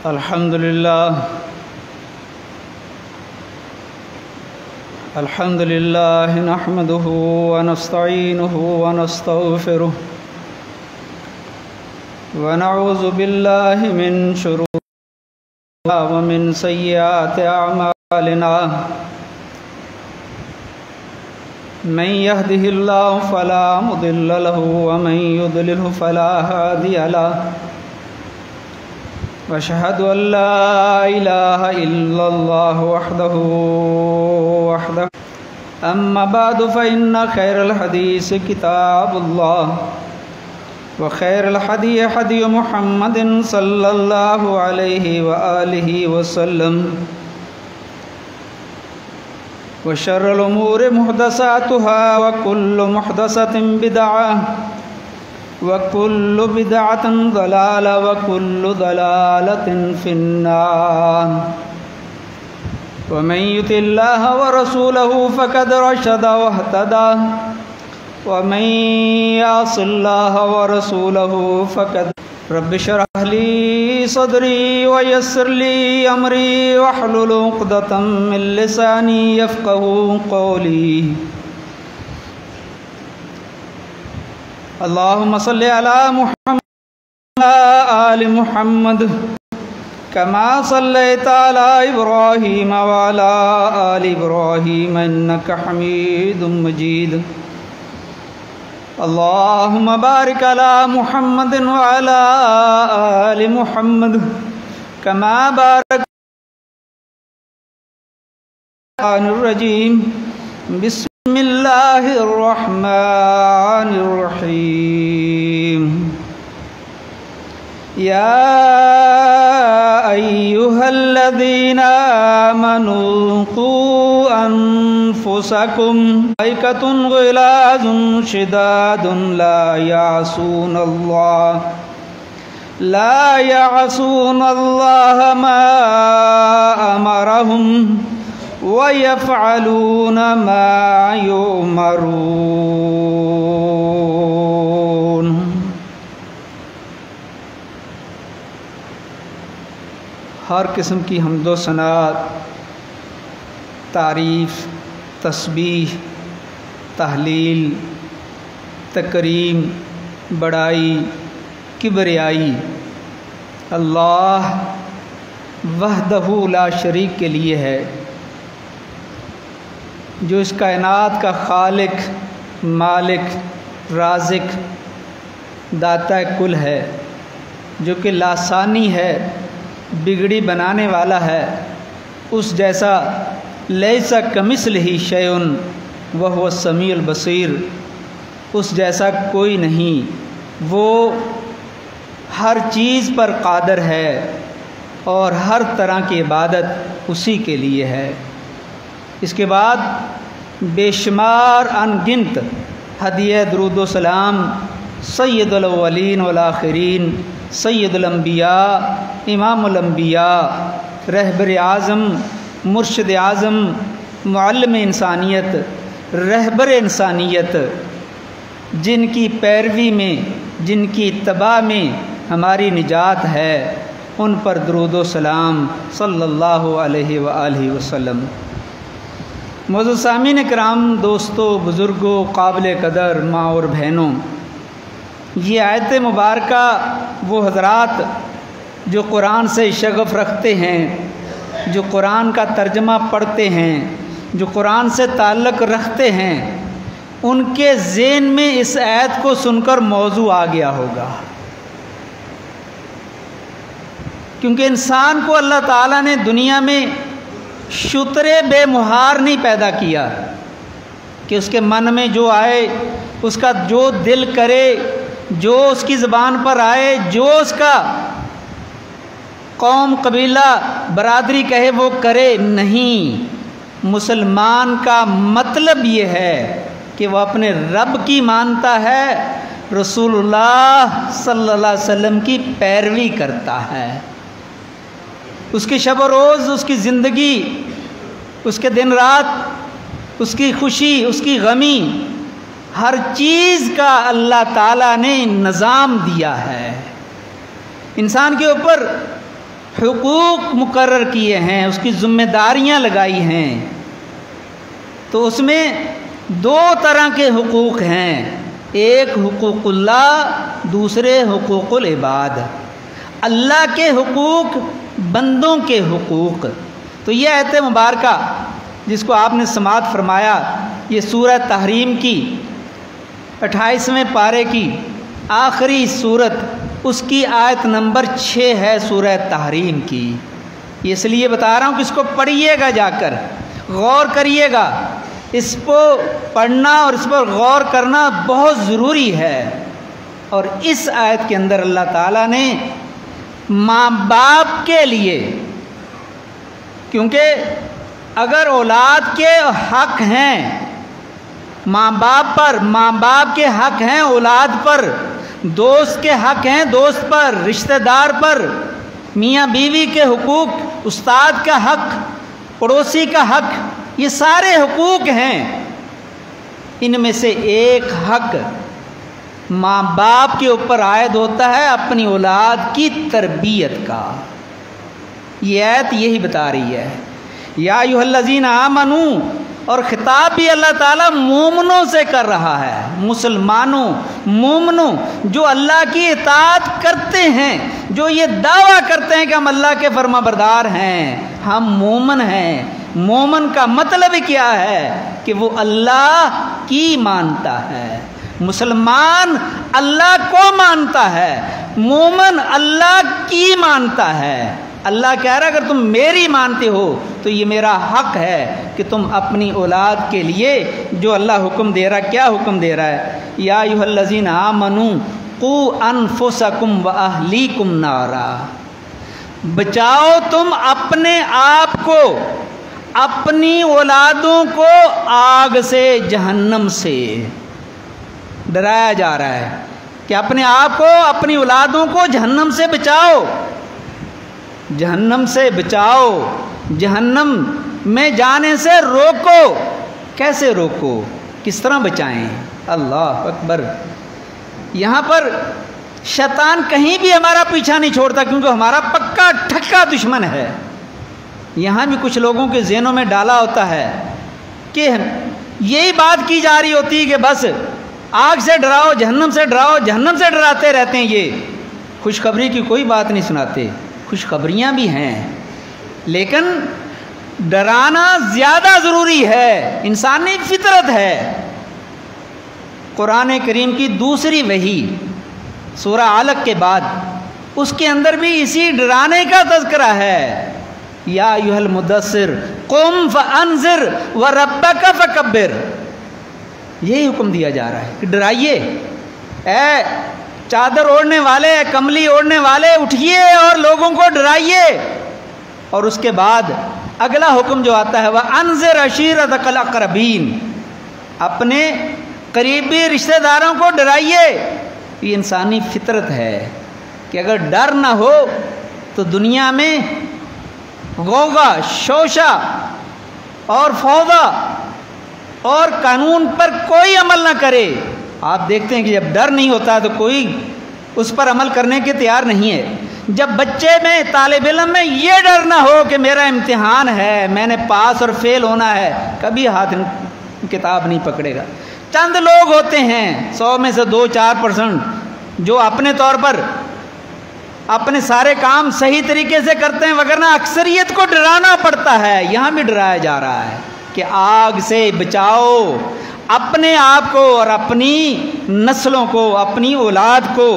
الحمد لله نحمده ونستعينه ونستغفره ونعوذ بالله من شرور ومن سيئات أعمالنا من يهده الله فلا مضل له ومن يضلله فلا هادي له وأشهد أن لا إله إلا الله وحده أما بعد فإن خير الحديث كتاب الله وخير الهدي هدي محمد صلى الله عليه وآله وسلم وشر الأمور محدثاتها وكل محدثة بدعة وكل بدعة ضلالة وكل ضلالة في النار ومن يطع الله ورسوله فقد رشد واهتدى ومن يعص الله ورسوله فقد رب اشرح لي صدري ويسر لي أمري واحلل عقدة من لساني يفقهوا قولي اللهم صل على محمد وعلى آل محمد كما صليت على إبراهيم وعلى آل إبراهيم إنك حميد مجيد اللهم بارك على محمد وعلى آل محمد كما باركت الرجيم بسم الله الرحمن الرحيم يا أيها الذين آمنوا قوا أنفسكم ملائكة غلاظ شداد لا يعصون الله ما أمرهم وَيَفْعَلُونَ مَا يُؤْمَرُونَ۔ ہر قسم کی حمد و ثنا، تعریف، تسبیح، تحلیل، تکریم، بڑائی، کبریائی اللہ وحدہ لا شریک کے لیے ہے، جو اس کائنات کا خالق، مالک، رازق، داتا کل ہے، جو کہ لاثانی ہے، بگڑی بنانے والا ہے، اس جیسا لیسا کمثلہ شیء وہو السمیع البصیر، اس جیسا کوئی نہیں، وہ ہر چیز پر قادر ہے اور ہر طرح کی عبادت اسی کے لیے ہے۔ اس کے بعد بے شمار ان گنت ہدیہ درود و سلام سید الاولین والآخرین، سید الانبیاء، امام الانبیاء، رہبر اعظم، مرشد اعظم، معلم انسانیت، رہبر انسانیت، جن کی پیروی میں، جن کی اتباع میں ہماری نجات ہے، ان پر درود و سلام صلی اللہ علیہ وآلہ وسلم۔ معزز سامعین کرام، دوستو، بزرگوں، قابل قدر ماں اور بہنوں، یہ آیت مبارکہ وہ حضرات جو قرآن سے شغف رکھتے ہیں، جو قرآن کا ترجمہ پڑھتے ہیں، جو قرآن سے تعلق رکھتے ہیں، ان کے ذہن میں اس آیت کو سن کر موضوع آ گیا ہوگا، کیونکہ انسان کو اللہ تعالیٰ نے دنیا میں شترے بے مہار نہیں پیدا کیا کہ اس کے من میں جو آئے، اس کا جو دل کرے، جو اس کی زبان پر آئے، جو اس کا قوم، قبیلہ، برادری کہے وہ کرے، نہیں۔ مسلمان کا مطلب یہ ہے کہ وہ اپنے رب کی مانتا ہے، رسول اللہ صلی اللہ علیہ وسلم کی پیروی کرتا ہے، اس کی شب و روز، اس کی زندگی، اس کے دن رات، اس کی خوشی، اس کی غمی، ہر چیز کا اللہ تعالیٰ نے نظام دیا ہے۔ انسان کے اوپر حقوق مقرر کیے ہیں، اس کی ذمہ داریاں لگائی ہیں، تو اس میں دو طرح کے حقوق ہیں، ایک حقوق اللہ، دوسرے حقوق العباد، اللہ کے حقوق، بندوں کے حقوق۔ تو یہ آیت مبارکہ جس کو آپ نے سماعت فرمایا، یہ سورہ تحریم کی 28ویں پارے کی آخری سورت، اس کی آیت نمبر 6 ہے سورہ تحریم کی۔ یہ اس لیے بتا رہا ہوں کہ اس کو پڑھیے گا، جا کر غور کریے گا، اس کو پڑھنا اور اس پر غور کرنا بہت ضروری ہے۔ اور اس آیت کے اندر اللہ تعالیٰ نے ماں باپ کے لیے، کیونکہ اگر اولاد کے حق ہیں ماں باپ پر، ماں باپ کے حق ہیں اولاد پر، دوست کے حق ہیں دوست پر، رشتہ دار پر، میاں بیوی کے حقوق، استاد کا حق، پڑوسی کا حق، یہ سارے حقوق ہیں۔ ان میں سے ایک حق ماں باپ کے اوپر عائد ہوتا ہے اپنی اولاد کی تربیت کا۔ یہ آیت یہی بتا رہی ہے، یا ایھا الذین آمنوا، اور خطاب بھی اللہ تعالیٰ مومنوں سے کر رہا ہے، مسلمانوں، مومنوں جو اللہ کی اطاعت کرتے ہیں، جو یہ دعویٰ کرتے ہیں کہ ہم اللہ کے فرما بردار ہیں، ہم مومن ہیں۔ مومن کا مطلب کیا ہے کہ وہ اللہ کی مانتا ہے، مسلمان اللہ کو مانتا ہے، مومن اللہ کی مانتا ہے۔ اللہ کہہ رہا ہے اگر تم میری مانتے ہو تو یہ میرا حق ہے کہ تم اپنی اولاد کے لیے جو اللہ حکم دے رہا ہے، کیا حکم دے رہا ہے؟ یا ایھا الذین آمنوا قوا انفسکم واہلیکم نارا، بچاؤ تم اپنے آپ کو، اپنی اولادوں کو آگ سے، جہنم سے۔ ڈرایا جا رہا ہے کہ اپنے آپ کو، اپنی اولادوں کو جہنم سے بچاؤ، جہنم سے بچاؤ، جہنم میں جانے سے روکو۔ کیسے روکو؟ کس طرح بچائیں؟ اللہ اکبر۔ یہاں پر شیطان کہیں بھی ہمارا پیچھا نہیں چھوڑتا، کیونکہ ہمارا پکا ٹھکا دشمن ہے۔ یہاں بھی کچھ لوگوں کے ذہنوں میں ڈالا ہوتا ہے کہ یہی بات کی جا رہی ہوتی ہے کہ بس آگ سے ڈراؤ، جہنم سے ڈراؤ، جہنم سے ڈراتے رہتے ہیں۔ یہ خوشخبری کی کوئی بات نہیں سناتے، خوشخبریاں بھی ہیں، لیکن ڈرانا زیادہ ضروری ہے، انسانی فطرت ہے۔ قرآن کریم کی دوسری وحی سورہ علق کے بعد اس کے اندر بھی اسی ڈرانے کا تذکرہ ہے۔ یا ایھا المدثر قم فانذر وربک فکبر، یہی حکم دیا جا رہا ہے کہ ڈرائیے، اے چادر اوڑھنے والے، کملی اوڑھنے والے، اٹھیے اور لوگوں کو ڈرائیے۔ اور اس کے بعد اگلا حکم جو آتا ہے وَأَنذِرْ عَشِيرَتَكَ الْأَقْرَبِينَ، اپنے قریبی رشتہ داروں کو ڈرائیے۔ یہ انسانی فطرت ہے کہ اگر ڈر نہ ہو تو دنیا میں غوغا، شوشہ اور فوضا اور قانون پر کوئی عمل نہ کرے۔ آپ دیکھتے ہیں کہ جب ڈر نہیں ہوتا تو کوئی اس پر عمل کرنے کے تیار نہیں ہے۔ جب بچے میں، طالب علم میں یہ ڈر نہ ہو کہ میرا امتحان ہے، میں نے پاس اور فیل ہونا ہے، کبھی ہاتھ کتاب نہیں پکڑے گا۔ چند لوگ ہوتے ہیں 100 میں سے 2-4% جو اپنے طور پر اپنے سارے کام صحیح طریقے سے کرتے ہیں، وگرنہ اکثریت کو ڈرانا پڑتا ہے۔ یہاں بھی ڈرایا جا رہا ہے کہ آگ سے بچاؤ اپنے آپ کو اور اپنی نسلوں کو، اپنی اولاد کو۔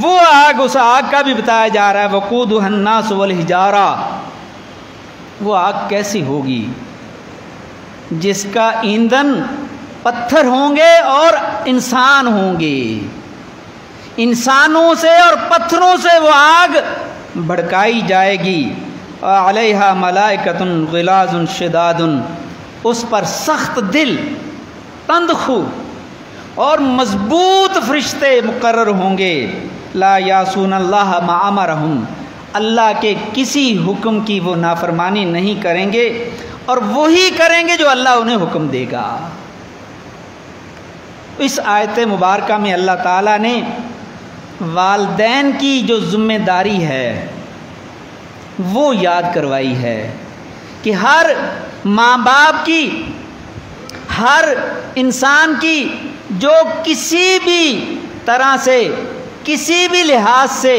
وہ آگ، اس آگ کا بھی بتایا جا رہا ہے وقودھا الناس والحجارہ، وہ آگ کیسی ہوگی جس کا ایندھن پتھر ہوں گے اور انسان ہوں گے۔ انسانوں سے اور پتھروں سے وہ آگ بھڑکائی جائے گی۔ علیہا ملائکۃ غلاظ شداد، اس پر سخت دل، تند خو اور مضبوط فرشتے مقرر ہوں گے۔ لا یعصون اللہ ما امرہم، اللہ کے کسی حکم کی وہ نافرمانی نہیں کریں گے، اور وہی کریں گے جو اللہ انہیں حکم دے گا۔ اس آیت مبارکہ میں اللہ تعالیٰ نے والدین کی جو ذمہ داری ہے وہ یاد کروائی ہے کہ ہر ماں باپ کی، ہر انسان کی جو کسی بھی طرح سے، کسی بھی لحاظ سے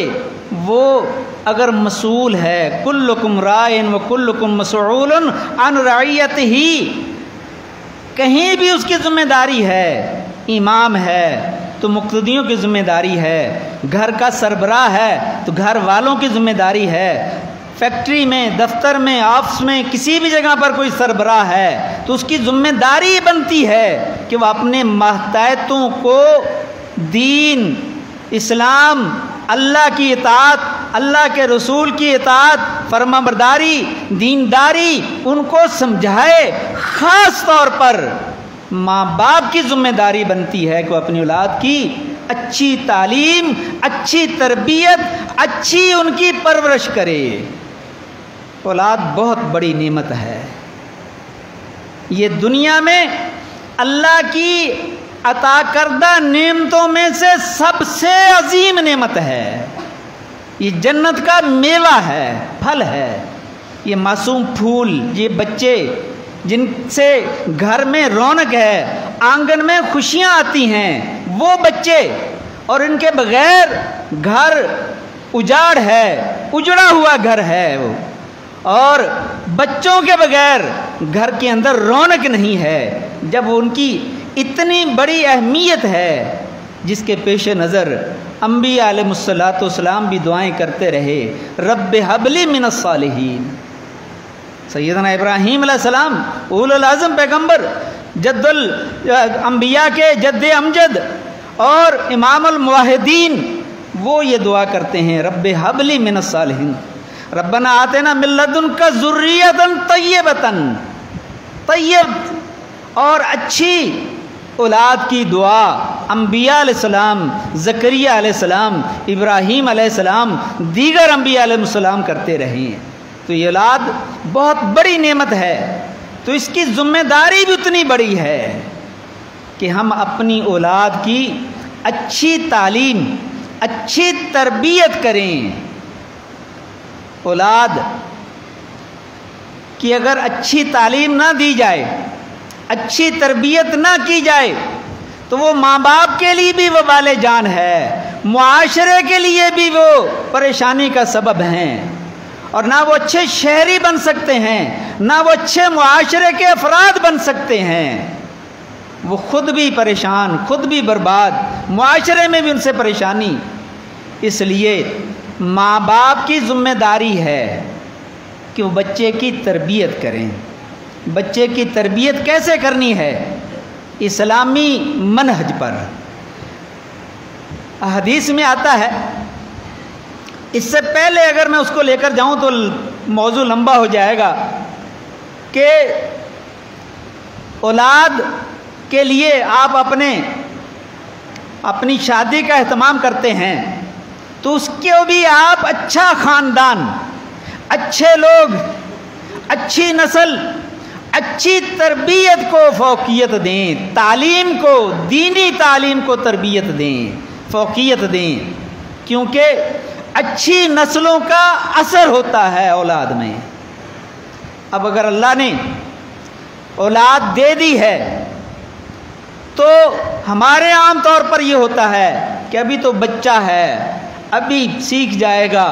وہ اگر مسئول ہے، کلکم رائن و کلکم مسئول عن رعیتہ، کہیں بھی اس کی ذمہ داری ہے، امام ہے تو مقتدیوں کی ذمہ داری ہے، گھر کا سربراہ ہے تو گھر والوں کی ذمہ داری ہے، فیکٹری میں، دفتر میں، آفس میں، کسی بھی جگہ پر کوئی سربراہ ہے تو اس کی ذمہ داری بنتی ہے کہ وہ اپنے ماتحتوں کو دین، اسلام، اللہ کی اطاعت، اللہ کے رسول کی اطاعت، فرما برداری، دینداری ان کو سمجھائے۔ خاص طور پر ماں باپ کی ذمہ داری بنتی ہے کہ وہ اپنی اولاد کی اچھی تعلیم، اچھی تربیت، اچھی ان کی پرورش کرے۔ اولاد بہت بڑی نعمت ہے، یہ دنیا میں اللہ کی عطا کردہ نعمتوں میں سے سب سے عظیم نعمت ہے، یہ جنت کا میوہ ہے، پھل ہے، یہ معصوم پھول، یہ بچے جن سے گھر میں رونق ہے، آنگن میں خوشیاں آتی ہیں، وہ بچے، اور ان کے بغیر گھر اجاڑ ہے، اجڑا ہوا گھر ہے وہ، اور بچوں کے بغیر گھر کے اندر رونق نہیں ہے۔ جب ان کی اتنی بڑی اہمیت ہے جس کے پیش نظر انبیاء علیہ السلام بھی دعائیں کرتے رہے، رب حب لی من الصالحین۔ سیدنا ابراہیم علیہ السلام اولو العزم پیغمبر، جد الانبیاء کے جد امجد اور امام الموحدین، وہ یہ دعا کرتے ہیں، رب حب لی من الصالحین، ربنا آتنا من لدنک ذریۃ طیبۃ، طیب اور اچھی اولاد کی دعا انبیاء علیہ السلام، زکریہ علیہ السلام، ابراہیم علیہ السلام، دیگر انبیاء علیہ السلام کرتے رہے ہیں۔ تو یہ اولاد بہت بڑی نعمت ہے، تو اس کی ذمہ داری بھی اتنی بڑی ہے کہ ہم اپنی اولاد کی اچھی تعلیم، اچھی تربیت کریں۔ اولاد کی اگر اچھی تعلیم نہ دی جائے، اچھی تربیت نہ کی جائے تو وہ ماں باپ کے لیے بھی وبال جان ہے، معاشرے کے لیے بھی وہ پریشانی کا سبب ہیں، اور نہ وہ اچھے شہری بن سکتے ہیں، نہ وہ اچھے معاشرے کے افراد بن سکتے ہیں، وہ خود بھی پریشان، خود بھی برباد، معاشرے میں بھی ان سے پریشانی۔ اس لیے ماں باپ کی ذمہ داری ہے کہ وہ بچے کی تربیت کریں۔ بچے کی تربیت کیسے کرنی ہے؟ اسلامی منہج پر۔ حدیث میں آتا ہے، اس سے پہلے اگر میں اس کو لے کر جاؤں تو موضوع لمبا ہو جائے گا، کہ اولاد کے لیے آپ اپنی شادی کا اہتمام کرتے ہیں تو اس کو بھی آپ اچھا خاندان، اچھے لوگ، اچھی نسل، اچھی تربیت کو فوقیت دیں، تعلیم کو، دینی تعلیم کو تربیت دیں، فوقیت دیں، کیونکہ اچھی نسلوں کا اثر ہوتا ہے اولاد میں۔ اب اگر اللہ نے اولاد دے دی ہے تو ہمارے عام طور پر یہ ہوتا ہے کہ ابھی تو بچہ ہے، ابھی سیکھ جائے گا،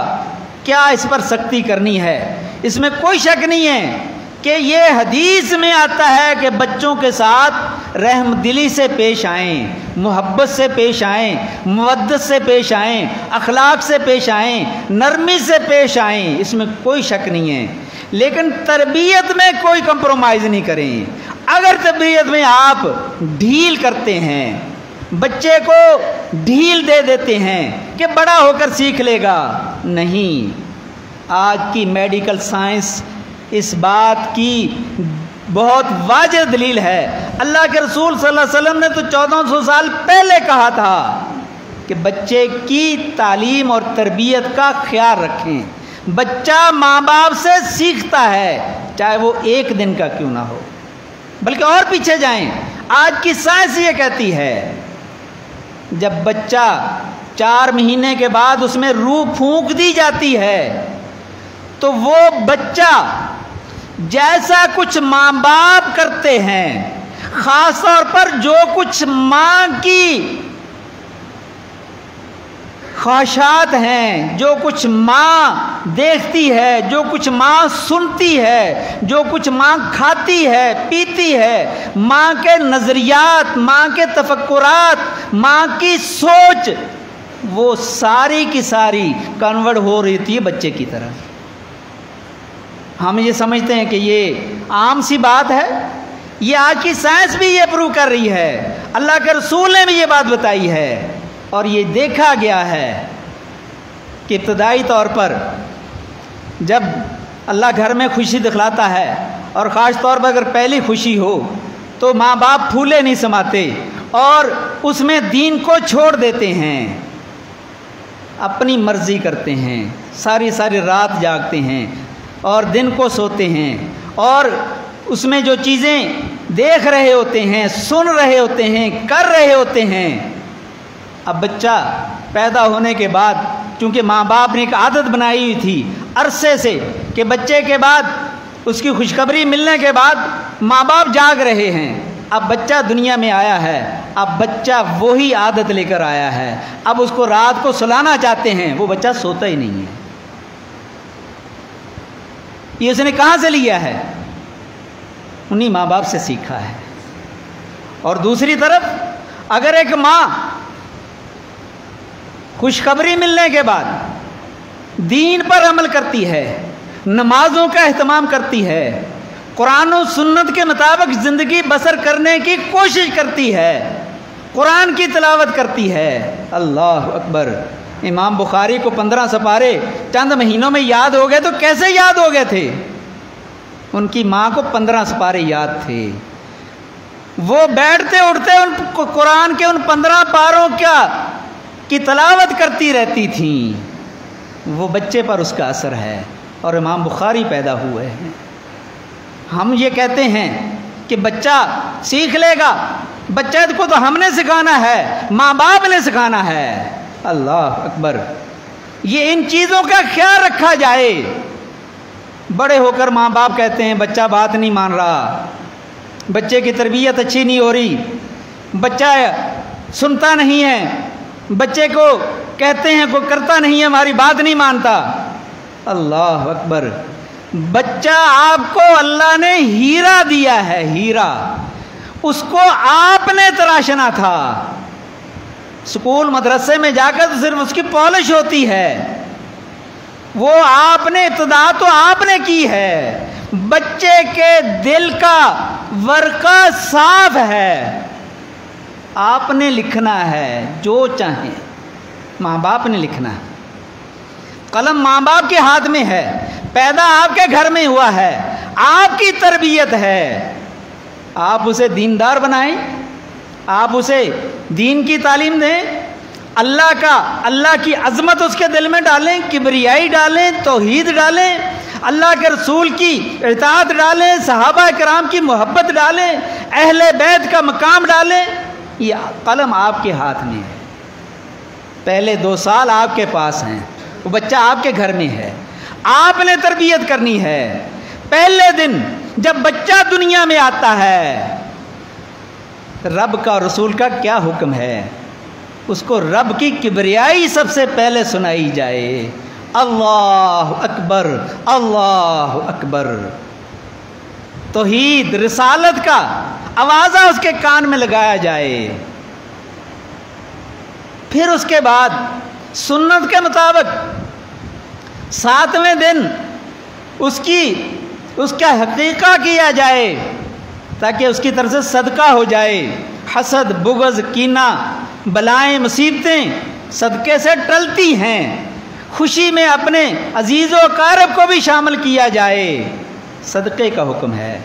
کیا اس پر سختی کرنی ہے؟ اس میں کوئی شک نہیں ہے کہ یہ حدیث میں آتا ہے کہ بچوں کے ساتھ رحم دلی سے پیش آئیں، محبت سے پیش آئیں، مودت سے پیش آئیں، اخلاق سے پیش آئیں، نرمی سے پیش آئیں، اس میں کوئی شک نہیں ہے، لیکن تربیت میں کوئی کمپرومائز نہیں کریں۔ اگر تربیت میں آپ ڈھیل کرتے ہیں، بچے کو ڈھیل دے دیتے ہیں کہ بڑا ہو کر سیکھ لے گا، نہیں۔ آج کی میڈیکل سائنس اس بات کی بہت واضح دلیل ہے۔ اللہ کے رسول صلی اللہ علیہ وسلم نے تو 1400 سال پہلے کہا تھا کہ بچے کی تعلیم اور تربیت کا خیال رکھیں۔ بچہ ماں باپ سے سیکھتا ہے، چاہے وہ ایک دن کا کیوں نہ ہو، بلکہ اور پیچھے جائیں، آج کی سائنس یہ کہتی ہے جب بچہ 4 مہینے کے بعد اس میں روح پھونک دی جاتی ہے تو وہ بچہ جیسا کچھ ماں باپ کرتے ہیں، خاص طور پر جو کچھ ماں کی خواہشات ہیں، جو کچھ ماں دیکھتی ہے، جو کچھ ماں سنتی ہے، جو کچھ ماں کھاتی ہے پیتی ہے، ماں کے نظریات، ماں کے تفکرات، ماں کی سوچ، وہ ساری کی ساری کنورٹ ہو رہی تھی بچے کی طرح۔ ہم یہ سمجھتے ہیں کہ یہ عام سی بات ہے، یہ آج کی سائنس بھی یہ پروو کر رہی ہے، اللہ کے رسول نے بھی یہ بات بتائی ہے، اور یہ دیکھا گیا ہے کہ ابتدائی طور پر جب اللہ گھر میں خوشی دکھلاتا ہے، اور خاص طور پر اگر پہلی خوشی ہو تو ماں باپ پھولے نہیں سماتے اور اس میں دین کو چھوڑ دیتے ہیں، اپنی مرضی کرتے ہیں، ساری ساری رات جاگتے ہیں اور دن کو سوتے ہیں، اور اس میں جو چیزیں دیکھ رہے ہوتے ہیں، سن رہے ہوتے ہیں، کر رہے ہوتے ہیں۔ اب بچہ پیدا ہونے کے بعد چونکہ ماں باپ نے ایک عادت بنائی ہوئی تھی عرصے سے کہ بچے کے بعد اس کی خوشخبری ملنے کے بعد ماں باپ جاگ رہے ہیں، اب بچہ دنیا میں آیا ہے، اب بچہ وہی عادت لے کر آیا ہے، اب اس کو رات کو سلانا چاہتے ہیں، وہ بچہ سوتا ہی نہیں ہے۔ یہ اس نے کہاں سے لیا ہے؟ انہی ماں باپ سے سیکھا ہے۔ اور دوسری طرف اگر ایک ماں خوشخبری ملنے کے بعد دین پر عمل کرتی ہے، نمازوں کا اہتمام کرتی ہے، قرآن و سنت کے مطابق زندگی بسر کرنے کی کوشش کرتی ہے، قرآن کی تلاوت کرتی ہے، اللہ اکبر، امام بخاری کو 15 سپارے چند مہینوں میں یاد ہو گئے تو کیسے یاد ہو گئے تھے؟ ان کی ماں کو 15 سپارے یاد تھے، وہ بیٹھتے اٹھتے ان قرآن کے ان 15 پاروں کی تلاوت کرتی رہتی تھیں۔ وہ بچے پر اس کا اثر ہے اور امام بخاری پیدا ہوئے ہیں۔ ہم یہ کہتے ہیں کہ بچہ سیکھ لے گا، بچے کو تو ہم نے سکھانا ہے، ماں باپ نے سکھانا ہے۔ اللہ اکبر، یہ ان چیزوں کا خیال رکھا جائے۔ بڑے ہو کر ماں باپ کہتے ہیں بچہ بات نہیں مان رہا، بچے کی تربیت اچھی نہیں ہو رہی، بچہ سنتا نہیں ہے، بچے کو کہتے ہیں کوئی کرتا نہیں ہے، ہماری بات نہیں مانتا۔ اللہ اکبر، بچہ آپ کو اللہ نے ہیرا دیا ہے، ہیرا، اس کو آپ نے تراشنا تھا۔ اسکول مدرسے میں جا کر تو صرف اس کی پالش ہوتی ہے، وہ آپ نے ابتدا تو آپ نے کی ہے۔ بچے کے دل کا ورقہ صاف ہے، آپ نے لکھنا ہے جو چاہیں، ماں باپ نے لکھنا ہے، قلم ماں باپ کے ہاتھ میں ہے، پیدا آپ کے گھر میں ہوا ہے، آپ کی تربیت ہے۔ آپ اسے دیندار بنائیں، آپ اسے دین کی تعلیم دیں، اللہ کی عظمت اس کے دل میں ڈالیں، کبریائی ڈالیں، توحید ڈالیں، اللہ کے رسول کی اطاعت ڈالیں، صحابہ کرام کی محبت ڈالیں، اہل بیت کا مقام ڈالیں۔ یہ قلم آپ کے ہاتھ میں ہے، پہلے 2 سال آپ کے پاس ہیں، وہ بچہ آپ کے گھر میں ہے، آپ نے تربیت کرنی ہے۔ پہلے دن جب بچہ دنیا میں آتا ہے، رب کا اور رسول کا کیا حکم ہے؟ اس کو رب کی کبریائی سب سے پہلے سنائی جائے، اللہ اکبر، اللہ اکبر، توحید رسالت کا آوازہ اس کے کان میں لگایا جائے۔ پھر اس کے بعد سنت کے مطابق 7ویں دن اس کا حقیقہ کیا جائے تاکہ اس کی طرف سے صدقہ ہو جائے۔ حسد، بغض، کینہ، بلائیں، مصیبتیں صدقے سے ٹلتی ہیں۔ خوشی میں اپنے عزیز و اقارب کو بھی شامل کیا جائے، صدقے کا حکم ہے۔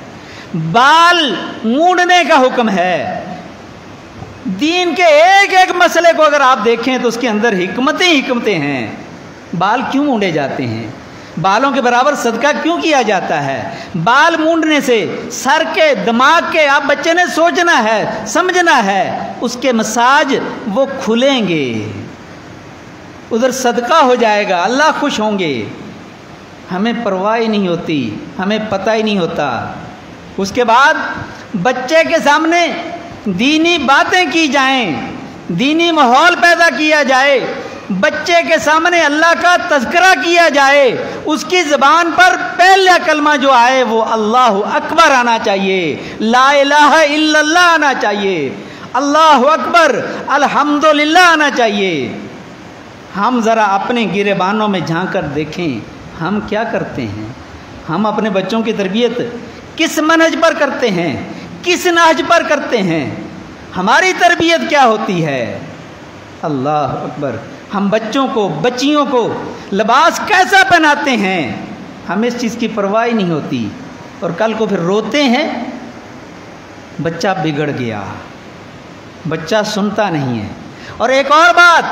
بال مونڈنے کا حکم ہے۔ دین کے ایک ایک مسئلے کو اگر آپ دیکھیں تو اس کے اندر حکمتیں ہیں۔ بال کیوں مونڈے جاتے ہیں؟ بالوں کے برابر صدقہ کیوں کیا جاتا ہے؟ بال مونڈنے سے سر کے، دماغ کے، آپ بچے نے سوچنا ہے، سمجھنا ہے، اس کے مساج وہ کھلیں گے، ادھر صدقہ ہو جائے گا، اللہ خوش ہوں گے۔ ہمیں پرواہ ہی نہیں ہوتی، ہمیں پتہ ہی نہیں ہوتا۔ اس کے بعد بچے کے سامنے دینی باتیں کی جائیں، دینی ماحول پیدا کیا جائے، بچے کے سامنے اللہ کا تذکرہ کیا جائے، اس کی زبان پر پہلا کلمہ جو آئے وہ اللہ اکبر آنا چاہیے، لا الہ الا اللہ آنا چاہیے، اللہ اکبر الحمدللہ آنا چاہیے۔ ہم ذرا اپنے گریبانوں میں جھانک کر دیکھیں ہم کیا کرتے ہیں، ہم اپنے بچوں کی تربیت کس منہج پر کرتے ہیں، کس نہج پر کرتے ہیں، ہماری تربیت کیا ہوتی ہے۔ اللہ اکبر، ہم بچوں کو بچیوں کو لباس کیسا پہناتے ہیں، ہمیں اس چیز کی پرواہ ہی نہیں ہوتی، اور کل کو پھر روتے ہیں بچہ بگڑ گیا، بچہ سنتا نہیں ہے۔ اور ایک اور بات،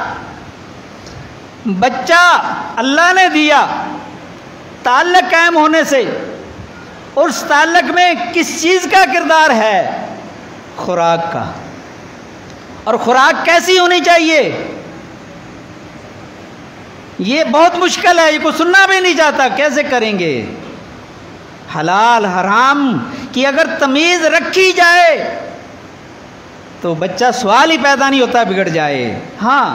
بچہ اللہ نے دیا، تعلق قائم ہونے سے اس تعلق میں کس چیز کا کردار ہے؟ خوراک کا۔ اور خوراک کیسی ہونی چاہیے؟ یہ بہت مشکل ہے، یہ کوئی سننا بھی نہیں چاہتا، کیسے کریں گے؟ حلال حرام کی اگر تمیز رکھی جائے تو بچہ سوال ہی پیدا نہیں ہوتا بگڑ جائے۔ ہاں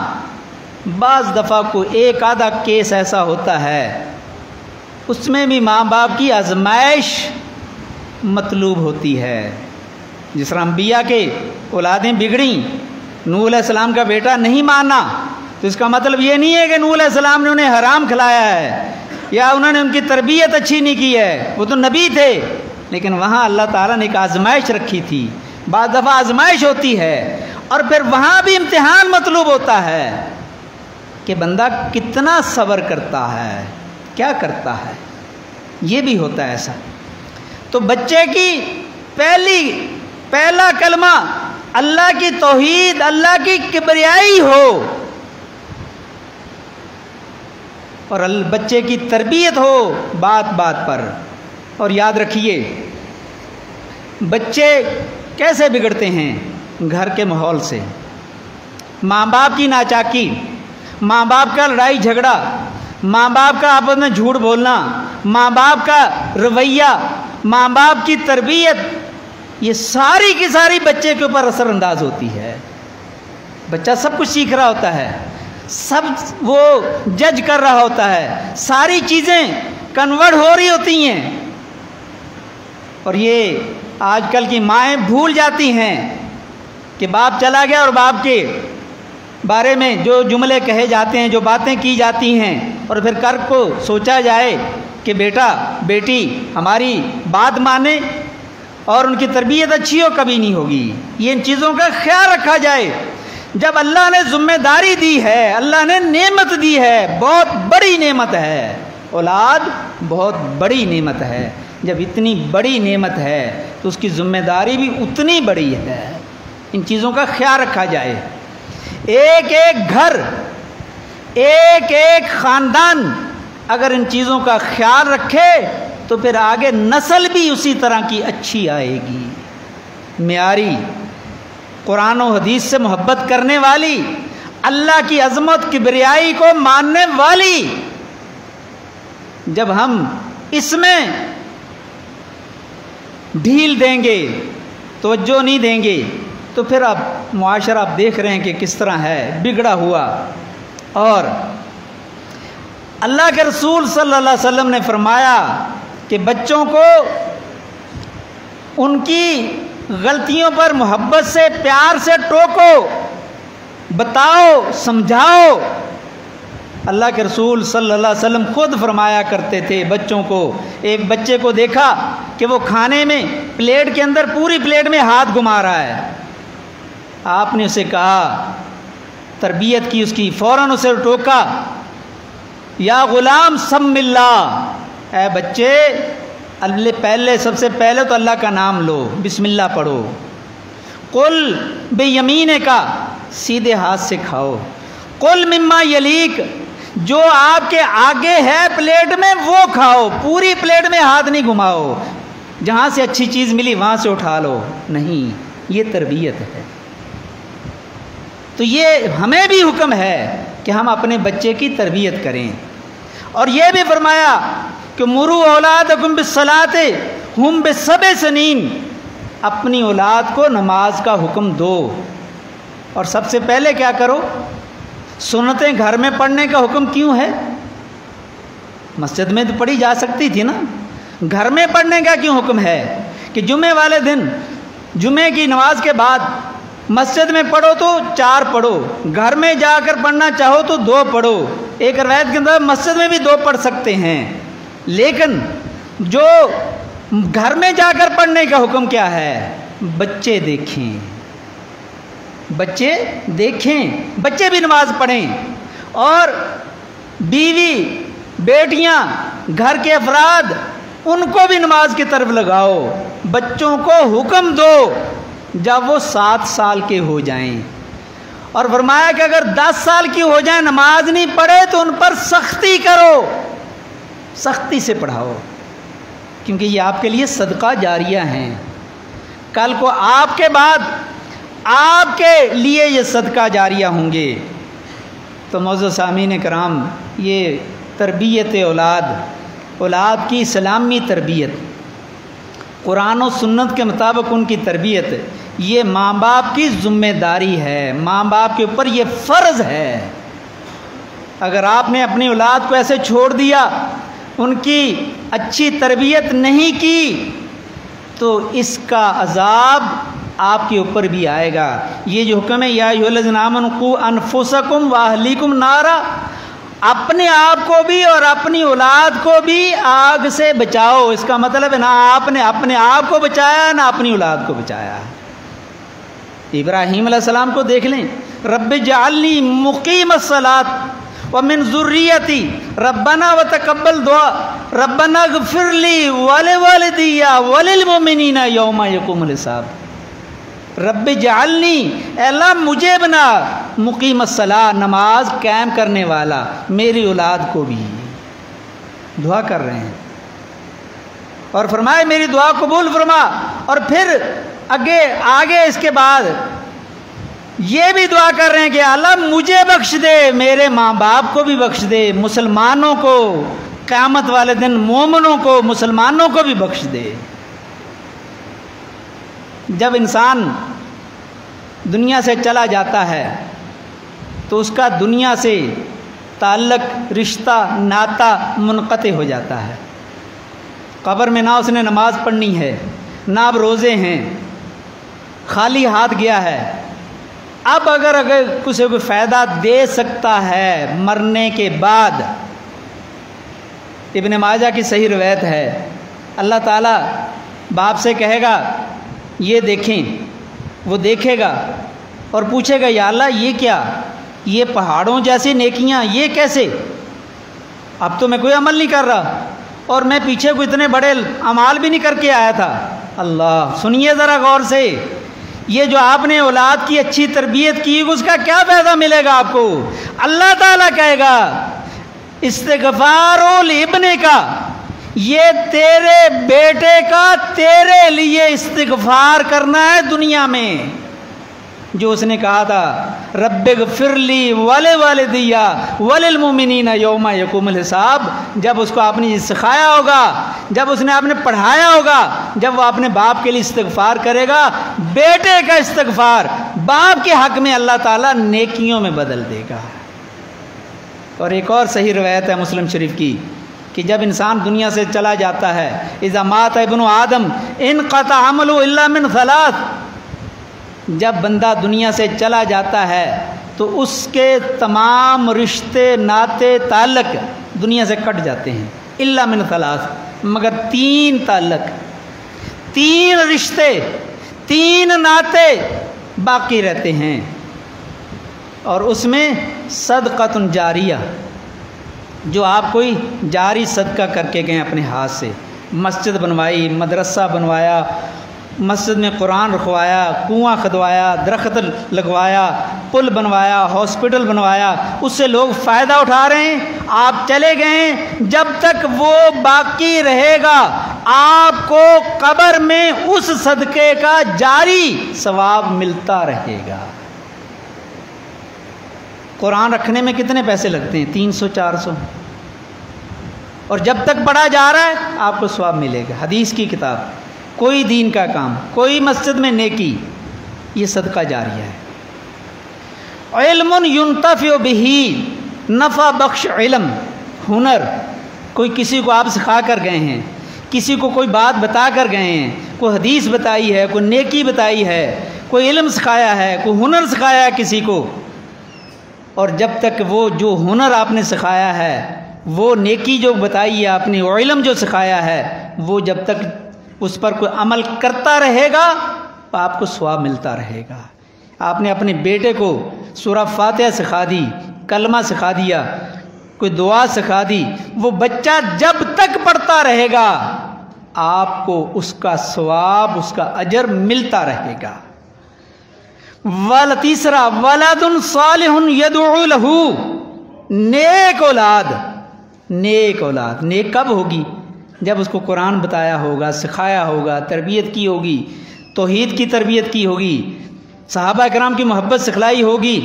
بعض دفعہ کو ایک آدھا کیس ایسا ہوتا ہے، اس میں بھی ماں باپ کی آزمائش مطلوب ہوتی ہے۔ جس طرح انبیاء کے اولادیں بگڑیں، نوح علیہ السلام کا بیٹا نہیں مانا، تو اس کا مطلب یہ نہیں ہے کہ نوح علیہ السلام نے انہیں حرام کھلایا ہے یا انہوں نے ان کی تربیت اچھی نہیں کی ہے، وہ تو نبی تھے، لیکن وہاں اللہ تعالیٰ نے ایک آزمائش رکھی تھی۔ بعض دفعہ آزمائش ہوتی ہے اور پھر وہاں بھی امتحان مطلوب ہوتا ہے کہ بندہ کتنا صبر کرتا ہے، کیا کرتا ہے، یہ بھی ہوتا ہے ایسا۔ تو بچے کی پہلا کلمہ اللہ کی توحید، اللہ کی کبریائی ہو، اور بچے کی تربیت ہو بات بات پر۔ اور یاد رکھیے بچے کیسے بگڑتے ہیں؟ گھر کے ماحول سے، ماں باپ کی ناچاکی، ماں باپ کا لڑائی جھگڑا، ماں باپ کا آپس میں جھوٹ بولنا، ماں باپ کا رویہ، ماں باپ کی تربیت، یہ ساری کی ساری بچے کے اوپر اثر انداز ہوتی ہے۔ بچہ سب کچھ سیکھ رہا ہوتا ہے، سب وہ جج کر رہا ہوتا ہے، ساری چیزیں کنورٹ ہو رہی ہوتی ہیں، اور یہ آج کل کی مائیں بھول جاتی ہیں کہ باپ چلا گیا اور باپ کے بارے میں جو جملے کہے جاتے ہیں، جو باتیں کی جاتی ہیں، اور پھر کر کو سوچا جائے کہ بیٹا بیٹی ہماری بات مانے اور ان کی تربیت اچھی ہو، کبھی نہیں ہوگی۔ یہ ان چیزوں کا خیال رکھا جائے۔ جب اللہ نے ذمہ داری دی ہے، اللہ نے نعمت دی ہے، بہت بڑی نعمت ہے، اولاد بہت بڑی نعمت ہے، جب اتنی بڑی نعمت ہے تو اس کی ذمہ داری بھی اتنی بڑی ہے، ان چیزوں کا خیال رکھا جائے۔ ایک ایک گھر، ایک ایک خاندان اگر ان چیزوں کا خیال رکھے تو پھر آگے نسل بھی اسی طرح کی اچھی آئے گی، معیاری، قرآن و حدیث سے محبت کرنے والی، اللہ کی عظمت کبریائی کو ماننے والی۔ جب ہم اس میں ڈھیل دیں گے، توجہ نہیں دیں گے، تو پھر اب معاشرہ آپ دیکھ رہے ہیں کہ کس طرح ہے، بگڑا ہوا۔ اور اللہ کے رسول صلی اللہ علیہ وسلم نے فرمایا کہ بچوں کو ان کی غلطیوں پر محبت سے، پیار سے ٹوکو، بتاؤ، سمجھاؤ۔ اللہ کے رسول صلی اللہ علیہ وسلم خود فرمایا کرتے تھے بچوں کو، ایک بچے کو دیکھا کہ وہ کھانے میں پلیٹ کے اندر پوری پلیٹ میں ہاتھ گھما رہا ہے، آپ نے اسے کہا، تربیت کی اس کی، فوراً اسے ٹوکا، یا غلام سم اللہ، اے بچے سب سے پہلے تو اللہ کا نام لو، بسم اللہ پڑھو، قل بیمینے کا، سیدھے ہاتھ سے کھاؤ، قل مما یلیک، جو آپ کے آگے ہے پلیٹ میں وہ کھاؤ، پوری پلیٹ میں ہاتھ نہیں گھماؤ، جہاں سے اچھی چیز ملی وہاں سے اٹھا لو، نہیں، یہ تربیت ہے۔ تو یہ ہمیں بھی حکم ہے کہ ہم اپنے بچے کی تربیت کریں، اور یہ بھی فرمایا کہ مرو اولادکم بالصلاۃ ہم بسبع سنین، اپنی اولاد کو نماز کا حکم دو، اور سب سے پہلے کیا کرو؟ سنتیں گھر میں پڑھنے کا حکم کیوں ہے؟ مسجد میں تو پڑھی جا سکتی تھی نا، گھر میں پڑھنے کا کیوں حکم ہے کہ جمعے والے دن جمعے کی نماز کے بعد مسجد میں پڑھو تو 4 پڑھو، گھر میں جا کر پڑھنا چاہو تو 2 پڑھو؟ ایک روایت کے اندر مسجد میں بھی 2 پڑھ سکتے ہیں، لیکن جو گھر میں جا کر پڑھنے کا حکم کیا ہے؟ بچے دیکھیں، بچے دیکھیں، بچے بھی نماز پڑھیں، اور بیوی بیٹیاں گھر کے افراد ان کو بھی نماز کی طرف لگاؤ، بچوں کو حکم دو جب وہ 7 سال کے ہو جائیں، اور فرمایا کہ اگر 10 سال کی ہو جائیں نماز نہیں پڑھے تو ان پر سختی کرو، سختی سے پڑھاؤ، کیونکہ یہ آپ کے لیے صدقہ جاریہ ہیں، کل کو آپ کے بعد آپ کے لیے یہ صدقہ جاریہ ہوں گے۔ تو معزز سامعین کرام، یہ تربیت اولاد کی اسلامی تربیت، قرآن و سنت کے مطابق ان کی تربیت، یہ ماں باپ کی ذمہ داری ہے، ماں باپ کے اوپر یہ فرض ہے۔ اگر آپ نے اپنی اولاد کو ایسے چھوڑ دیا، ان کی اچھی تربیت نہیں کی، تو اس کا عذاب آپ کے اوپر بھی آئے گا۔ یہ جو حکم ہے یا ایھا الذین آمنوا قوا انفسکم واہلیکم نارا، اپنے آپ کو بھی اور اپنی اولاد کو بھی آگ سے بچاؤ۔ اس کا مطلب ہے نہ آپ نے اپنے آپ کو بچایا نہ اپنی اولاد کو بچایا۔ ابراہیم علیہ السلام کو دیکھ لیں، رب اجعلنی مقیم الصلاۃ ومن ذریتی ربنا وتقبل دعا ربنا اغفر لی ولوالدی وللمؤمنین یوم یقوم الحساب۔ رب اجعلنی، اے اللہ مجھے بنا مقیم الصلاۃ، نماز قائم کرنے والا، میری اولاد کو بھی۔ دعا کر رہے ہیں اور فرمائے میری دعا قبول فرما، اور پھر آگے اس کے بعد یہ بھی دعا کر رہے ہیں کہ اللہ مجھے بخش دے، میرے ماں باپ کو بھی بخش دے، مسلمانوں کو قیامت والے دن مومنوں کو مسلمانوں کو بھی بخش دے۔ جب انسان دنیا سے چلا جاتا ہے تو اس کا دنیا سے تعلق، رشتہ، ناتا منقطع ہو جاتا ہے۔ قبر میں نہ اس نے نماز پڑھنی ہے، نہ اب روزے ہیں، خالی ہاتھ گیا ہے۔ اب اگر کسی کو فائدہ دے سکتا ہے مرنے کے بعد، ابن ماجہ کی صحیح روایت ہے، اللہ تعالیٰ باپ سے کہے گا یہ دیکھیں، وہ دیکھے گا اور پوچھے گا یا اللہ یہ کیا، یہ پہاڑوں جیسی نیکیاں، یہ کیسے؟ اب تو میں کوئی عمل نہیں کر رہا اور میں پیچھے کو اتنے بڑے اعمال بھی نہیں کر کے آیا تھا۔ اللہ، سنیے ذرا غور سے، یہ جو آپ نے اولاد کی اچھی تربیت کی اس کا کیا فائدہ ملے گا آپ کو؟ اللہ تعالیٰ کہے گا استغفار الابن کا، یہ تیرے بیٹے کا تیرے لیے استغفار کرنا ہے دنیا میں، جو اس نے کہا تھا رب اغفر لی ولوالدی وللمؤمنین یوم یقوم الحساب۔ جب اس کو آپ نے سکھایا ہوگا، جب اس نے آپ نے پڑھایا ہوگا، جب وہ اپنے باپ کے لیے استغفار کرے گا، بیٹے کا استغفار باپ کے حق میں اللہ تعالیٰ نیکیوں میں بدل دے گا۔ اور ایک اور صحیح روایت ہے مسلم شریف کی کہ جب انسان دنیا سے چلا جاتا ہے، اذا مات ابن آدم انقطع عملہ الا من ثلاث، جب بندہ دنیا سے چلا جاتا ہے تو اس کے تمام رشتے، ناتے، تعلق دنیا سے کٹ جاتے ہیں، الا من ثلاث، مگر 3 تعلق، 3 رشتے، 3 ناتے باقی رہتے ہیں، اور اس میں صدقۃ جاریہ، جو آپ کوئی جاری صدقہ کر کے گئے اپنے ہاتھ سے، مسجد بنوائی، مدرسہ بنوایا، مسجد میں قرآن رکھوایا، کنواں کھدوایا، درخت لگوایا، پل بنوایا، ہاسپٹل بنوایا، اس سے لوگ فائدہ اٹھا رہے ہیں، آپ چلے گئے، جب تک وہ باقی رہے گا آپ کو قبر میں اس صدقے کا جاری ثواب ملتا رہے گا۔ قرآن رکھنے میں کتنے پیسے لگتے ہیں؟ 300 400، اور جب تک پڑھا جا رہا ہے آپ کو ثواب ملے گا۔ حدیث کی کتاب، کوئی دین کا کام، کوئی مسجد میں نیکی، یہ صدقہ جاریہ ہے۔ علم ينتفع به، نفع بخش علم، ہنر، کوئی کسی کو آپ سکھا کر گئے ہیں، کسی کو کوئی بات بتا کر گئے ہیں، کوئی حدیث بتائی ہے، کوئی نیکی بتائی ہے، کوئی علم سکھایا ہے، کوئی ہنر سکھایا ہے کسی کو، اور جب تک وہ جو ہنر آپ نے سکھایا ہے، وہ نیکی جو بتائی ہے آپ نے، وہ علم جو سکھایا ہے، وہ جب تک اس پر کوئی عمل کرتا رہے گا تو آپ کو ثواب ملتا رہے گا۔ آپ نے اپنے بیٹے کو سورہ فاتحہ سکھا دی، کلمہ سکھا دیا، کوئی دعا سکھا دی، وہ بچہ جب تک پڑھتا رہے گا آپ کو اس کا ثواب، اس کا اجر ملتا رہے گا۔ تیسرا ولد صالح یدعو لہ، نیک اولاد۔ نیک اولاد نیک کب ہوگی؟ جب اس کو قرآن بتایا ہوگا، سکھایا ہوگا، تربیت کی ہوگی، توحید کی تربیت کی ہوگی، صحابہ کرام کی محبت سکھلائی ہوگی،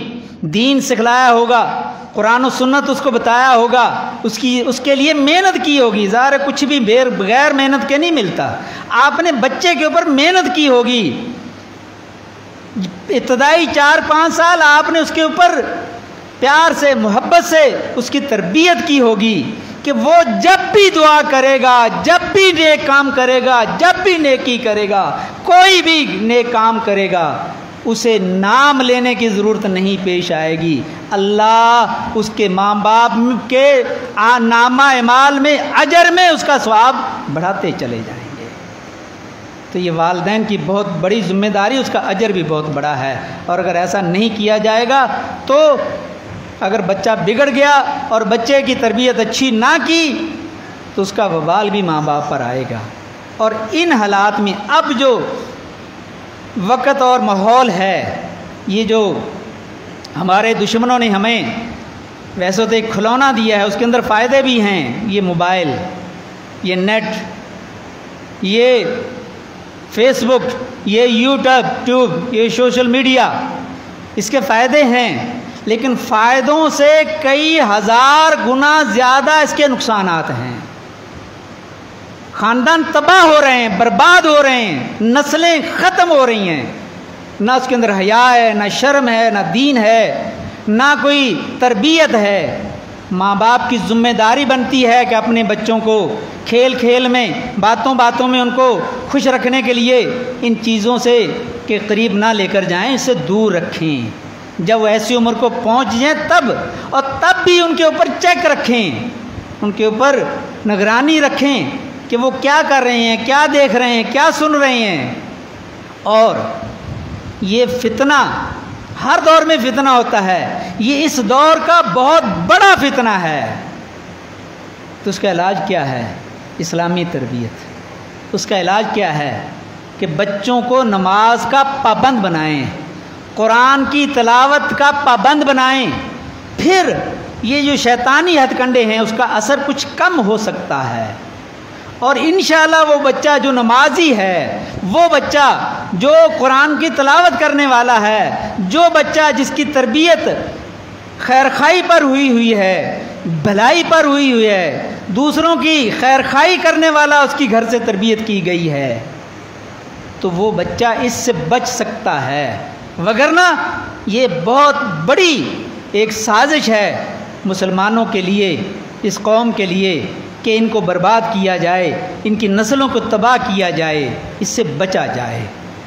دین سکھلایا ہوگا، قرآن و سنت اس کو بتایا ہوگا، اس کے لیے محنت کی ہوگی۔ ظاہر کچھ بھی بغیر محنت کے نہیں ملتا۔ آپ نے بچے کے اوپر محنت کی ہوگی، ابتدائی 4-5 سال آپ نے اس کے اوپر پیار سے، محبت سے اس کی تربیت کی ہوگی کہ وہ جب بھی دعا کرے گا، جب بھی نیک کام کرے گا، جب بھی نیکی کرے گا، کوئی بھی نیک کام کرے گا، اسے نام لینے کی ضرورت نہیں پیش آئے گی۔ اللہ اس کے ماں باپ کے نامہ اعمال میں، اجر میں اس کا ثواب بڑھاتے چلے جائیں گے۔ تو یہ والدین کی بہت بڑی ذمہ داری، اس کا اجر بھی بہت بڑا ہے۔ اور اگر ایسا نہیں کیا جائے گا تو اگر بچہ بگڑ گیا اور بچے کی تربیت اچھی نہ کی تو اس کا وبال بھی ماں باپ پر آئے گا۔ اور ان حالات میں اب جو وقت اور ماحول ہے، یہ جو ہمارے دشمنوں نے ہمیں ویسے تو ایک کھلونا دیا ہے، اس کے اندر فائدے بھی ہیں، یہ موبائل، یہ نیٹ، یہ فیس بک، یہ یوٹیوب، یہ سوشل میڈیا، اس کے فائدے ہیں، لیکن فائدوں سے کئی ہزار گنا زیادہ اس کے نقصانات ہیں۔ خاندان تباہ ہو رہے ہیں، برباد ہو رہے ہیں، نسلیں ختم ہو رہی ہیں، نہ اس کے اندر حیا ہے، نہ شرم ہے، نہ دین ہے، نہ کوئی تربیت ہے۔ ماں باپ کی ذمہ داری بنتی ہے کہ اپنے بچوں کو کھیل کھیل میں، باتوں باتوں میں ان کو خوش رکھنے کے لیے ان چیزوں سے کے قریب نہ لے کر جائیں، اسے دور رکھیں۔ جب وہ ایسی عمر کو پہنچ جائیں تب، اور تب بھی ان کے اوپر چیک رکھیں، ان کے اوپر نگرانی رکھیں کہ وہ کیا کر رہے ہیں، کیا دیکھ رہے ہیں، کیا سن رہے ہیں۔ اور یہ فتنہ ہر دور میں فتنہ ہوتا ہے، یہ اس دور کا بہت بڑا فتنہ ہے۔ تو اس کا علاج کیا ہے؟ اسلامی تربیت۔ اس کا علاج کیا ہے کہ بچوں کو نماز کا پابند بنائیں، قرآن کی تلاوت کا پابند بنائیں، پھر یہ جو شیطانی ہتھ کنڈے ہیں اس کا اثر کچھ کم ہو سکتا ہے۔ اور انشاءاللہ وہ بچہ جو نمازی ہے، وہ بچہ جو قرآن کی تلاوت کرنے والا ہے، جو بچہ جس کی تربیت خیرخواہی پر ہوئی ہے، بھلائی پر ہوئی ہے، دوسروں کی خیرخواہی کرنے والا اس کی گھر سے تربیت کی گئی ہے، تو وہ بچہ اس سے بچ سکتا ہے۔ وگرنہ یہ بہت بڑی ایک سازش ہے مسلمانوں کے لیے، اس قوم کے لیے، کہ ان کو برباد کیا جائے، ان کی نسلوں کو تباہ کیا جائے، اس سے بچا جائے۔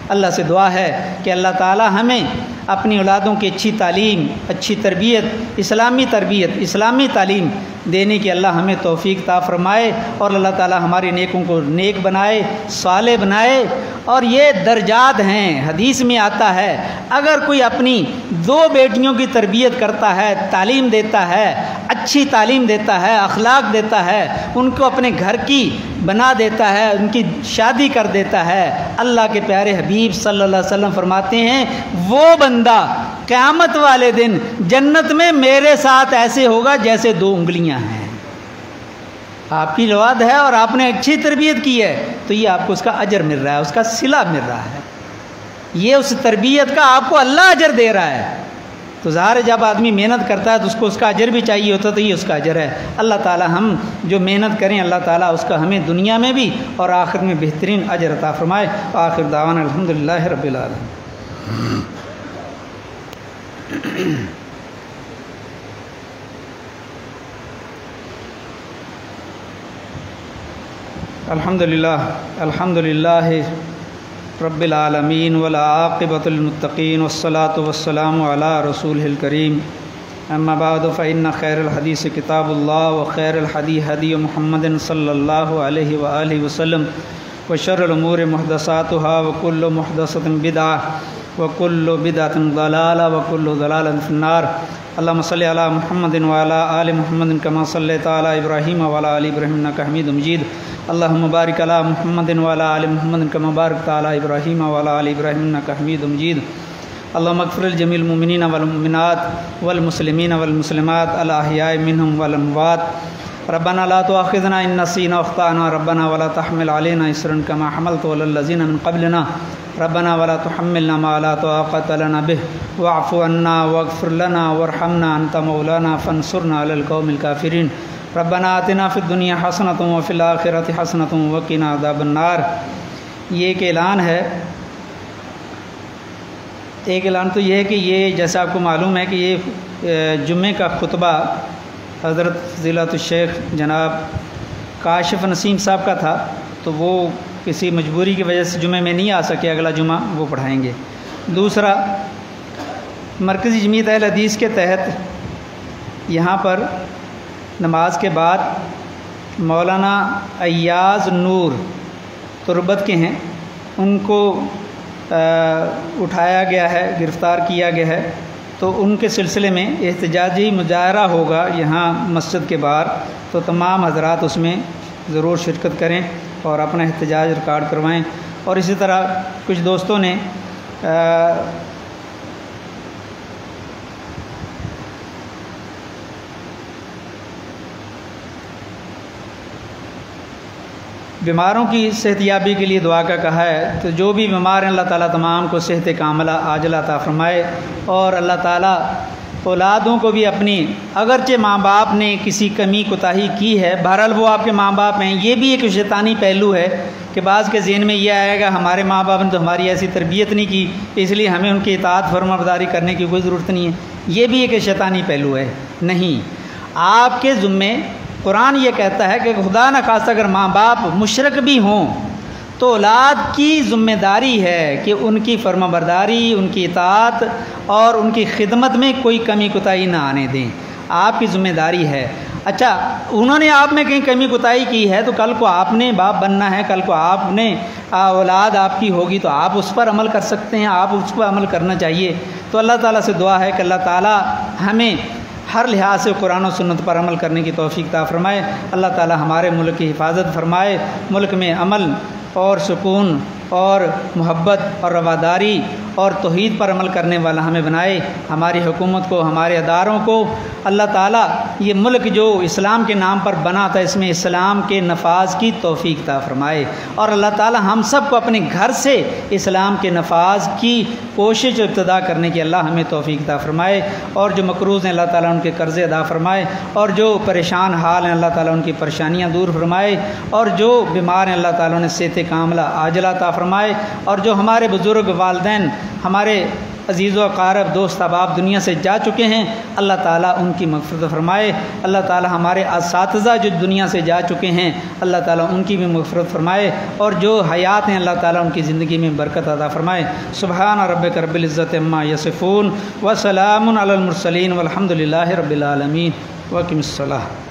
اللہ سے دعا ہے کہ اللہ تعالی ہمیں اپنی اولادوں کی اچھی تعلیم، اچھی تربیت، اسلامی تعلیم دینے کی اللہ ہمیں توفیق عطا فرمائے، اور اللہ تعالی ہمارے نیکوں کو نیک بنائے، صالح بنائے۔ اور یہ درجات ہیں، حدیث میں آتا ہے اگر کوئی اپنی 2 بیٹیوں کی تربیت کرتا ہے، تعلیم دیتا ہے، اچھی تعلیم دیتا ہے، اخلاق دیتا ہے، ان کو اپنے گھر کی بنا دیتا ہے، ان کی شادی کر دیتا ہے، اللہ کے پیارے حبیب صلی اللہ علیہ وسلم فرماتے ہیں وہ بندہ قیامت والے دن جنت میں میرے ساتھ ایسے ہوگا جیسے 2 انگلیاں ہیں۔ آپ کی اولاد ہے اور آپ نے اچھی تربیت کی ہے تو یہ آپ کو اس کا اجر مل رہا ہے، اس کا صلہ مل رہا ہے، یہ اس تربیت کا آپ کو اللہ اجر دے رہا ہے۔ تو ظاہر ہے جب آدمی محنت کرتا ہے تو اس کو اس کا اجر بھی چاہیے ہوتا ہے، تو یہ اس کا اجر ہے۔ اللہ تعالی ہم جو محنت کریں اللہ تعالیٰ اس کا ہمیں دنیا میں بھی اور آخرت میں بہترین اجر عطا فرمائے۔ آخر دعوانا الحمدللہ رب العالمین۔ الحمدللہ رب العالمین والعاقبۃ للمتقین والصلاة والسلام علی رسولہ الکریم، اما بعد فإن خیر الحدیث کتاب اللہ وخیر الحدی ہدی محمد صلی اللہ علیہ وآلہ وسلم وشر الامور محدثاتها وکل محدثۃ بدعہ وکل بدعۃ ضلالہ وکل ضلالۃ فی النار۔ اللہم صلی علی محمد وعلی آل محمد کما صلیت علی ابراہیم وعلی آل ابراہیم انک حمید مجید۔ اللہم بارک علی محمد وعلی آل محمد کما بارکت علی ابراہیم وعلی آل ابراہیم انک حمید مجید۔ اللہم اغفر لجمیع المؤمنین والمؤمنات والمسلمین والمسلمات الاحیاء منہم والاموات۔ ربنا لا تؤاخذنا ان نسینا واخطأنا ربنا ولا تحمل علینا اصرا کما حملته علی الذین من قبلنا ربنا ولا تحملنا ما لا طاقة لنا به واعف عنا واغفر لنا وارحمنا انت مولانا فانصرنا على القوم الكافرین۔ ربنا آتنا فی الدنیا حسنۃ وفی الآخرۃ حسنۃ وقنا عذاب النار۔ یہ ایک اعلان ہے، ایک اعلان تو یہ ہے کہ یہ جیسا آپ کو معلوم ہے کہ یہ جمعے کا خطبہ حضرت فضیلۃ الشیخ جناب کاشف نسیم صاحب کا تھا، تو وہ کسی مجبوری کی وجہ سے جمعے میں نہیں آ سکے، اگلا جمعہ وہ پڑھائیں گے۔ دوسرا، مرکزی جمعیت اہل حدیث کے تحت یہاں پر نماز کے بعد مولانا ایاز نور تربت کے ہیں، ان کو اٹھایا گیا ہے، گرفتار کیا گیا ہے، تو ان کے سلسلے میں احتجاجی مظاہرہ ہوگا یہاں مسجد کے باہر، تو تمام حضرات اس میں ضرور شرکت کریں اور اپنا احتجاج ریکارڈ کروائیں۔ اور اسی طرح کچھ دوستوں نے بیماروں کی صحت یابی کے لیے دعا کا کہا ہے، تو جو بھی بیمار ہیں اللہ تعالیٰ تمام کو صحت کاملہ عاجلہ عطا فرمائے، اور اللہ تعالیٰ اولادوں کو بھی اپنی، اگرچہ ماں باپ نے کسی کمی کوتاہی کی ہے، بہرحال وہ آپ کے ماں باپ ہیں، یہ بھی ایک شیطانی پہلو ہے کہ بعض کے ذہن میں یہ آئے گا ہمارے ماں باپ نے تو ہماری ایسی تربیت نہیں کی، اس لیے ہمیں ان کی اطاعت فرمانبرداری کرنے کی کوئی ضرورت نہیں ہے۔ یہ بھی ایک شیطانی پہلو ہے۔ نہیں، آپ کے ذمے قرآن یہ کہتا ہے کہ خدا نہ خواستہ اگر ماں باپ مشرک بھی ہوں تو اولاد کی ذمہ داری ہے کہ ان کی فرمانبرداری، ان کی اطاعت اور ان کی خدمت میں کوئی کمی کوتاہی نہ آنے دیں، آپ کی ذمہ داری ہے۔ اچھا، انہوں نے آپ میں کہیں کمی کوتاہی کی ہے تو کل کو آپ نے باپ بننا ہے، کل کو آپ نے اولاد آپ کی ہوگی تو آپ اس پر عمل کر سکتے ہیں، آپ اس پر عمل کرنا چاہیے۔ تو اللہ تعالیٰ سے دعا ہے کہ اللہ تعالیٰ ہمیں ہر لحاظ سے قرآن و سنت پر عمل کرنے کی توفیق عطا فرمائے۔ اللہ تعالیٰ ہمارے ملک کی حفاظت فرمائے، ملک میں امن اور سکون اور محبت اور رواداری اور توحید پر عمل کرنے والا ہمیں بنائے۔ ہماری حکومت کو، ہمارے اداروں کو اللہ تعالیٰ، یہ ملک جو اسلام کے نام پر بنا تھا، اس میں اسلام کے نفاذ کی توفیق عطا فرمائے، اور اللہ تعالیٰ ہم سب کو اپنے گھر سے اسلام کے نفاذ کی کوشش ابتدا کرنے کی اللہ ہمیں توفیق عطا فرمائے، اور جو مقروض ہیں اللہ تعالیٰ ان کے قرضے ادا فرمائے، اور جو پریشان حال ہیں اللہ تعالیٰ ان کی پریشانیاں دور فرمائے، اور جو بیمار ہیں اللہ تعالیٰ نے صحت کاملہ عاجلہ عطا فرمائے، اور جو ہمارے بزرگ والدین، ہمارے عزیز و اقارب، دوست احباب دنیا سے جا چکے ہیں، اللہ تعالیٰ ان کی مغفرت فرمائے۔ اللہ تعالیٰ ہمارے اساتذہ جو دنیا سے جا چکے ہیں اللہ تعالیٰ ان کی بھی مغفرت فرمائے، اور جو حیات ہیں اللہ تعالیٰ ان کی زندگی میں برکت عطا فرمائے۔ سبحان ربک رب العزت عما یصفون وسلام علی المرسلین والحمد للہ رب العالمین۔ واقم الصلاۃ۔